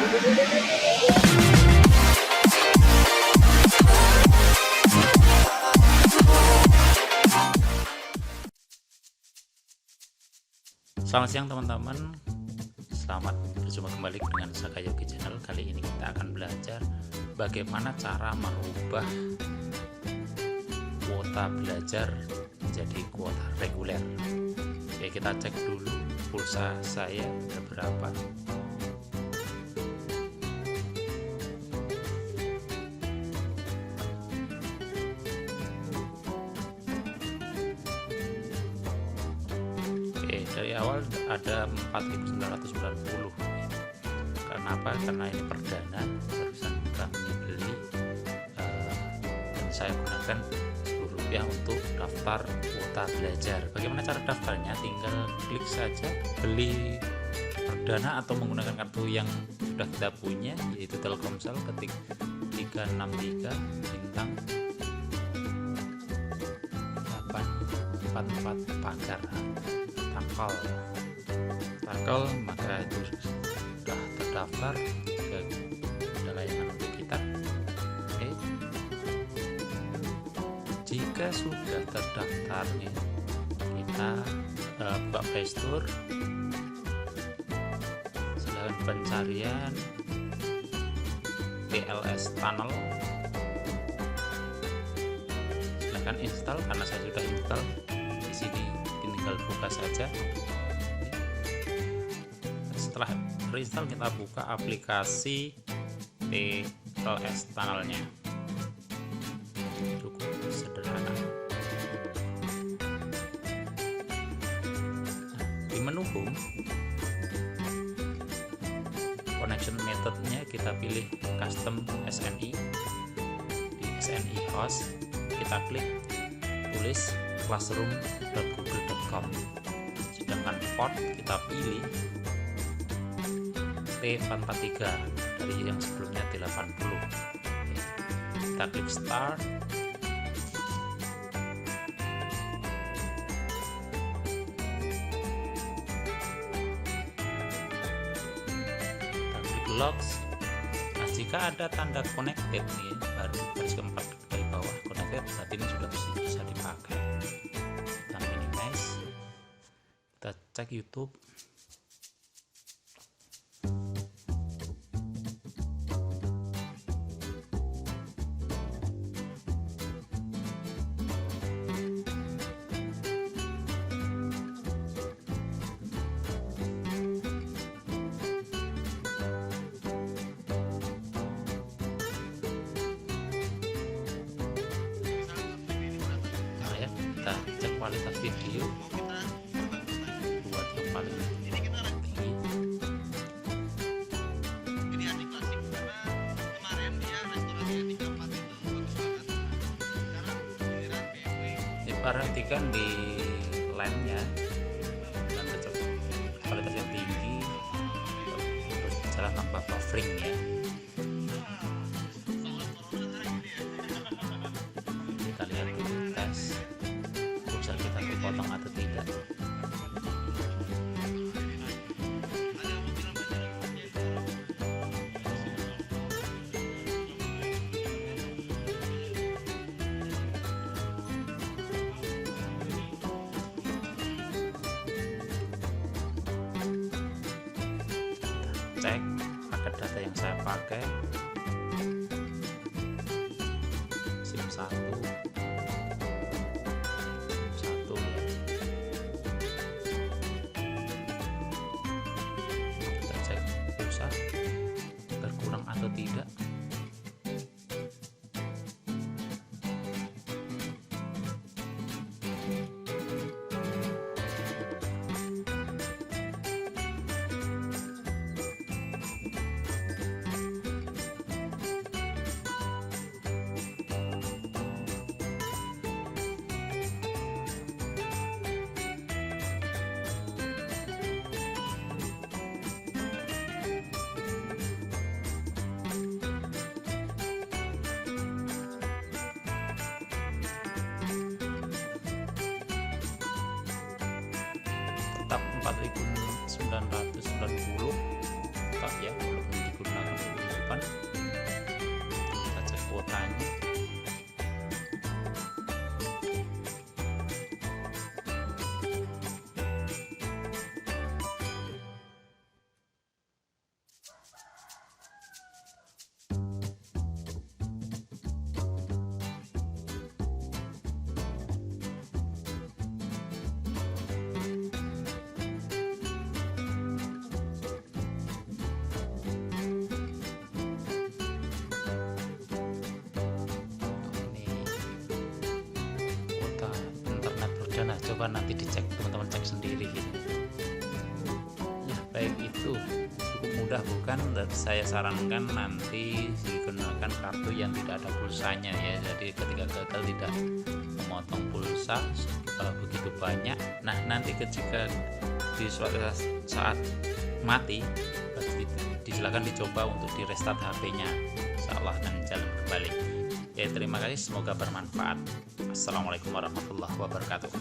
Selamat siang teman-teman, selamat berjumpa kembali dengan saya Yogi Channel. Kali ini kita akan belajar bagaimana cara merubah kuota belajar menjadi kuota reguler. Oke, kita cek dulu pulsa saya ada berapa. Dari awal ada 4.990. Kenapa? Karena ini perdana, barusan kami beli, dan saya gunakan Rp10 untuk daftar kuota belajar. Bagaimana cara daftarnya? Tinggal klik saja beli perdana atau menggunakan kartu yang sudah kita punya, yaitu Telkomsel, ketik 363 bintang 844 pagar takal, maka itu sudah terdaftar ke layanan untuk kita. Oke. Jika sudah terdaftar nih, kita buka Play Store, silahkan pencarian TLS Tunnel, silahkan install. Karena saya sudah install di sini, tinggal buka saja. Setelah terinstall, kita buka aplikasi TLS Tunnelnya. Cukup sederhana. Di menu Home, connection methodnya kita pilih custom SNI. Di SNI host kita klik tulis classroom.google.com, sedangkan port kita pilih T443 dari yang sebelumnya T80. Kita klik start. Kita klik logs. Nah, jika ada tanda connected nih, baru garis keempat dari bawah connected, berarti ini sudah bisa dipakai. Kita minimize, kita cek YouTube. Kita cek kualitas video buat yang paling tinggi. Perhatikan di line-nya, dan kualitas yang tinggi terus berjalan tanpa buffering ya. Kita lihat dulu tes pulsa kita kepotong atau tidak. Cek paket data yang saya pakai, SIM 1 ya. Kita cek pulsa berkurang atau tidak. tetap 4.990 tetap ya, walaupun digunakan Udahlah, coba nanti dicek, teman-teman cek sendiri gitu. Ya baik, itu cukup mudah bukan? Dan saya sarankan nanti digunakan kartu yang tidak ada pulsanya ya, jadi ketika gagal tidak memotong pulsa begitu banyak. Nah nanti ketika di suatu saat mati, silakan dicoba untuk di restart HP-nya, insya Allah akan jalan kembali. Ya terima kasih, semoga bermanfaat. Assalamualaikum warahmatullahi wabarakatuh.